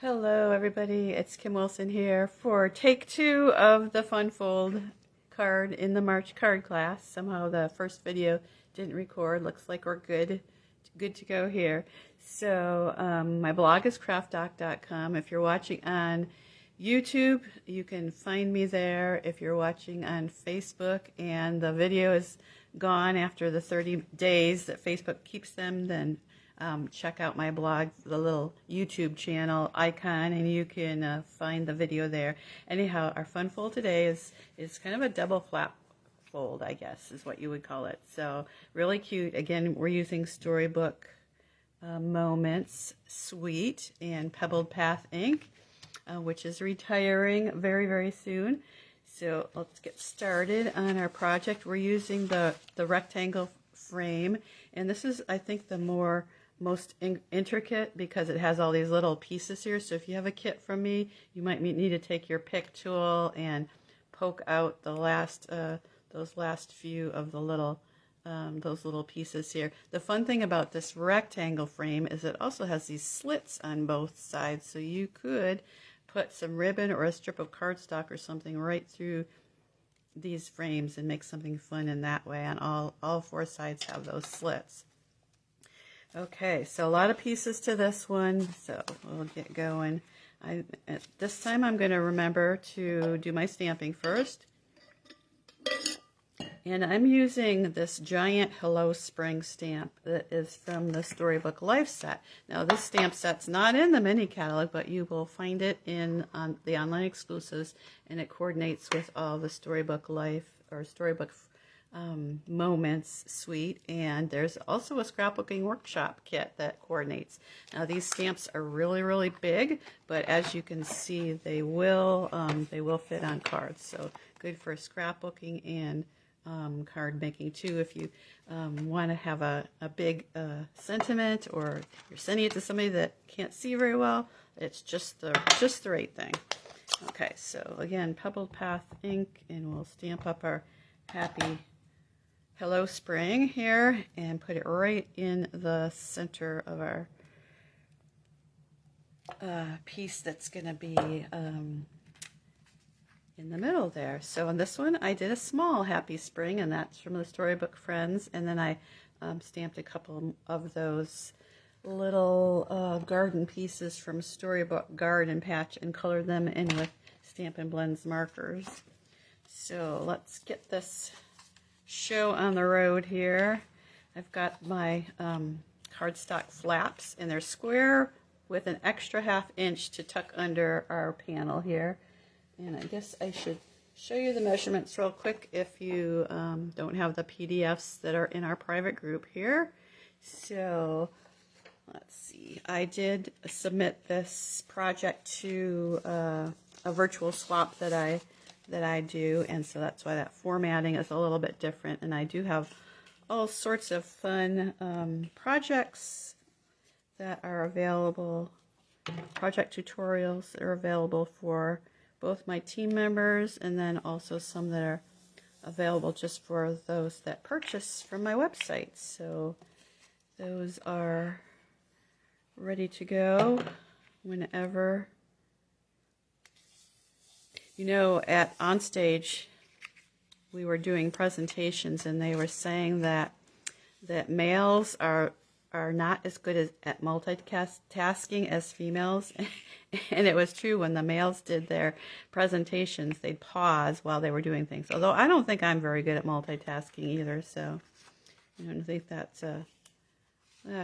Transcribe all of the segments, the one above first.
Hello everybody, it's Kim Wilson here for take 2 of the Fun Fold card in the March card class. Somehow the first video didn't record. Looks like we're good to go here. So my blog is craftdoc.com. If you're watching on YouTube, you can find me there. If you're watching on Facebook and the video is gone after the 30 days that Facebook keeps them, then check out my blog, the little YouTube channel icon, and you can find the video there. Anyhow, our fun fold today is kind of a double flap fold, I guess, is what you would call it. So really cute. Again, we're using Storybook Moments Sweet and Pebbled Path ink, which is retiring very, very soon. So let's get started on our project. We're using the rectangle frame, and this is, I think, the most intricate because it has all these little pieces here. So if you have a kit from me, you might need to take your pick tool and poke out the those last few of the little those little pieces here. The fun thing about this rectangle frame is it also has these slits on both sides, so you could put some ribbon or a strip of cardstock or something right through these frames and make something fun in that way. And all four sides have those slits. Okay, so a lot of pieces to this one, so we'll get going. This time I'm going to remember to do my stamping first. And I'm using this giant Hello Spring stamp that is from the Storybook Life set. Now this stamp set's not in the mini catalog, but you will find it in the online exclusives, and it coordinates with all the Storybook Life or Storybook Moments suite, and there's also a scrapbooking workshop kit that coordinates. Now these stamps are really, really big, but as you can see, they will fit on cards. So good for scrapbooking and card making too. If you want to have a big sentiment, or you're sending it to somebody that can't see very well, it's just the right thing. Okay, so again, Pebbled Path ink, and we'll stamp up our happy Hello Spring here and put it right in the center of our piece that's going to be in the middle there. So on this one I did a small Happy Spring, and that's from the Storybook Friends, and then I stamped a couple of those little garden pieces from Storybook Garden Patch and colored them in with Stampin' Blends markers. So let's get this show on the road here. I've got my cardstock flaps, and they're square with an extra ½ inch to tuck under our panel here. And I guess I should show you the measurements real quick if you don't have the PDFs that are in our private group here. So let's see, I did submit this project to a virtual swap that I do, and so that's why that formatting is a little bit different. And I do have all sorts of fun projects that are available, project tutorials that are available for both my team members, and then also some that are available just for those that purchase from my website. So those are ready to go whenever. You know, at Onstage, we were doing presentations, and they were saying that males are not as good at multitasking as females. And it was true. When the males did their presentations, they'd pause while they were doing things. Although I don't think I'm very good at multitasking either, so I don't think that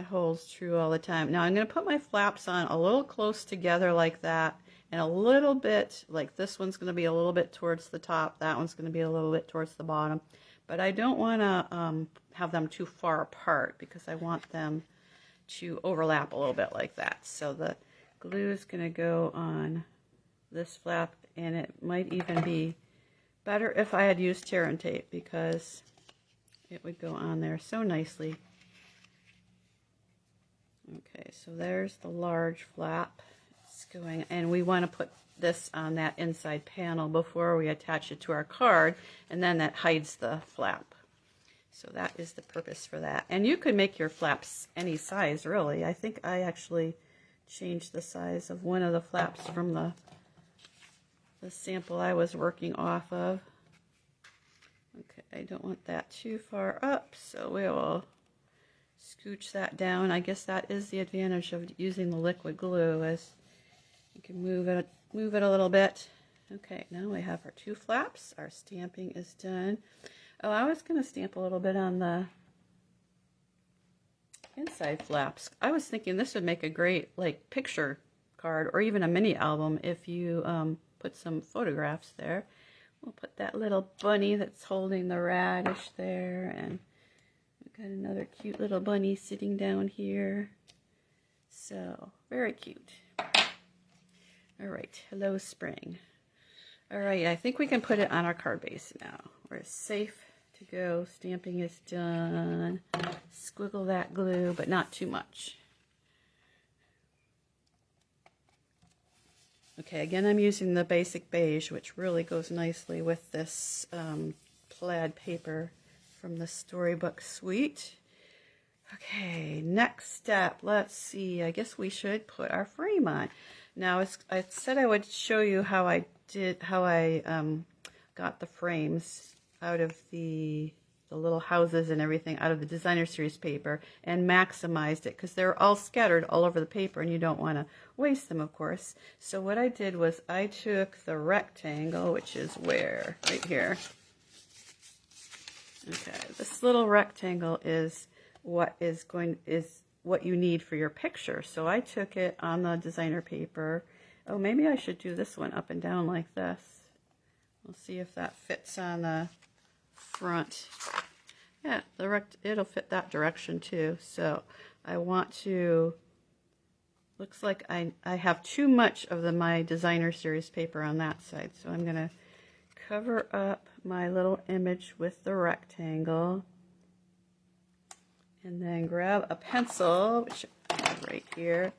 holds true all the time. Now I'm going to put my flaps on a little close together like that, and a little bit, like this one's going to be a little bit towards the top, that one's going to be a little bit towards the bottom. But I don't want to have them too far apart, because I want them to overlap a little bit like that. So the glue is going to go on this flap, and it might even be better if I had used tear and tape, because it would go on there so nicely. Okay, so there's the large flap. It's going, and we want to put this on that inside panel before we attach it to our card, and then that hides the flap. So that is the purpose for that. And you could make your flaps any size, really. I think I actually change the size of one of the flaps from the sample I was working off of. Okay, I don't want that too far up, so we will scooch that down. I guess that is the advantage of using the liquid glue, is you can move it a little bit. Okay, now we have our two flaps. Our stamping is done. Oh, I was going to stamp a little bit on the inside flaps. I was thinking this would make a great like picture card or even a mini album if you put some photographs there. We'll put that little bunny that's holding the radish there, and we've got another cute little bunny sitting down here. So, very cute. All right, hello spring. All right, I think we can put it on our card base now. We're safe to go. Stamping is done. Squiggle that glue, but not too much. Okay, again, I'm using the basic beige, which really goes nicely with this plaid paper from the Storybook suite. Okay, next step. Let's see. I guess we should put our frame on. Now, I said I would show you how I got the frames out of the little houses and everything out of the designer series paper and maximized it, because they're all scattered all over the paper and you don't want to waste them, of course. So what I did was I took the rectangle, which is where? Right here. Okay, this little rectangle is what you need for your picture. So I took it on the designer paper. Oh, maybe I should do this one up and down like this. We'll see if that fits on the front. Yeah, it'll fit that direction too. So I want to, looks like I have too much of my designer series paper on that side. So I'm going to cover up my little image with the rectangle. And then grab a pencil, which I have right here.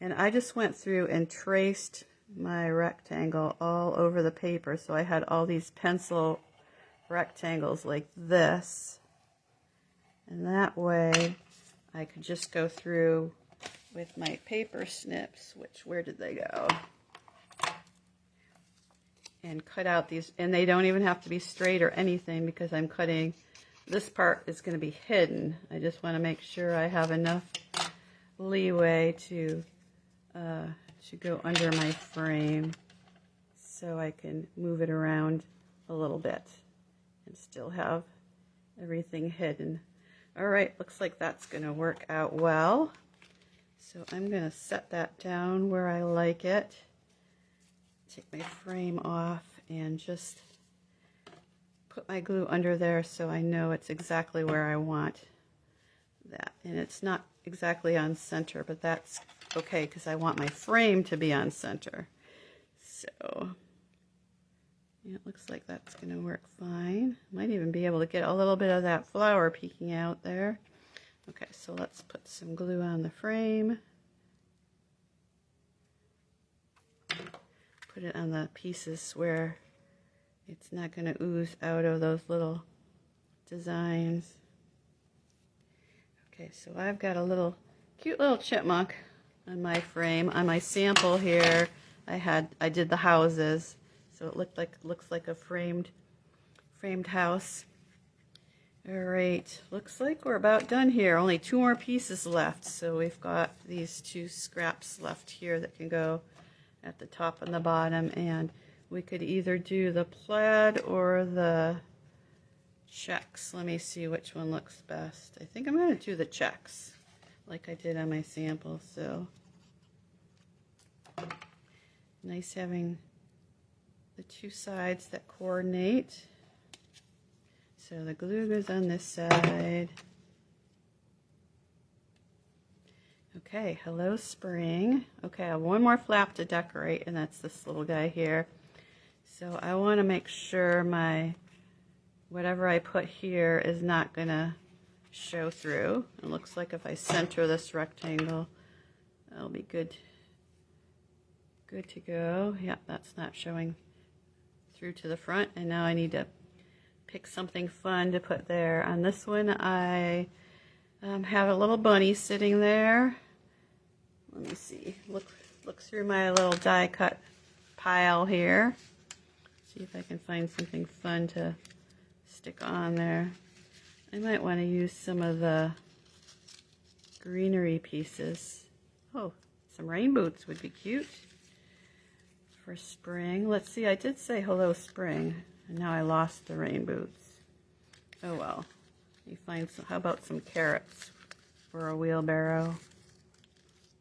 And I just went through and traced my rectangle all over the paper. So I had all these pencil rectangles like this. And that way I could just go through with my paper snips, where did they go? And cut out these, and they don't even have to be straight or anything because I'm cutting, this part is going to be hidden. I just want to make sure I have enough leeway to go under my frame so I can move it around a little bit and still have everything hidden. All right, looks like that's going to work out well. So I'm going to set that down where I like it. Take my frame off and just put my glue under there so I know it's exactly where I want that. And it's not exactly on center, but that's okay because I want my frame to be on center. So yeah, it looks like that's going to work fine. Might even be able to get a little bit of that flower peeking out there. Okay, so let's put some glue on the frame. Put it on the pieces where it's not going to ooze out of those little designs. Okay, so I've got a cute little chipmunk on my frame. On my sample here, I did the houses, so it looks like a framed house. All right, looks like we're about done here. Only 2 more pieces left, so we've got these 2 scraps left here that can go at the top and the bottom, and we could either do the plaid or the checks. Let me see which one looks best. I think I'm going to do the checks like I did on my sample. So nice having the 2 sides that coordinate. So the glue goes on this side. Okay, hello spring. Okay, I have 1 more flap to decorate, and that's this little guy here. So I want to make sure whatever I put here is not going to show through. It looks like if I center this rectangle, that'll be good to go. Yep, that's not showing through to the front. And now I need to pick something fun to put there. On this one, I have a little bunny sitting there Let me see. Look through my little die cut pile here. See if I can find something fun to stick on there. I might want to use some of the greenery pieces. Oh, some rain boots would be cute for spring. Let's see, I did say hello spring, and now I lost the rain boots. Oh well. You find some, how about some carrots for a wheelbarrow?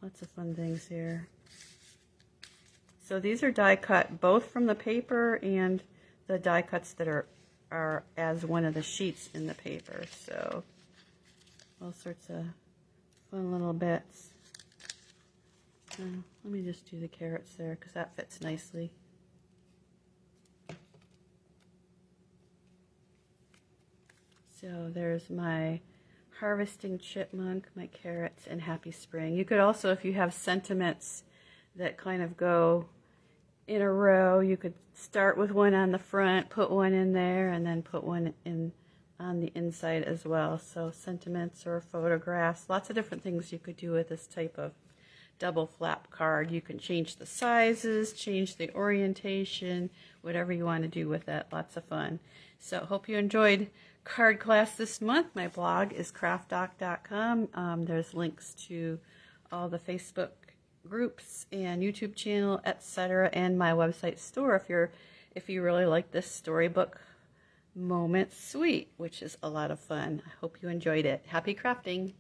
Lots of fun things here. So these are die cut both from the paper and the die cuts that are as one of the sheets in the paper. So all sorts of fun little bits. Let me just do the carrots there because that fits nicely. So there's my harvesting chipmunk, my carrots, and happy spring. You could also, if you have sentiments that kind of go in a row, you could start with one on the front, put one in there, and then put one in on the inside as well. So sentiments or photographs, lots of different things you could do with this type of double flap card. You can change the sizes, change the orientation, whatever you want to do with that. Lots of fun. So hope you enjoyed card class this month. My blog is craftdoc.com. There's links to all the Facebook groups and YouTube channel, etc., and my website store if you really like this storybook moment suite, which is a lot of fun. I hope you enjoyed it. Happy crafting!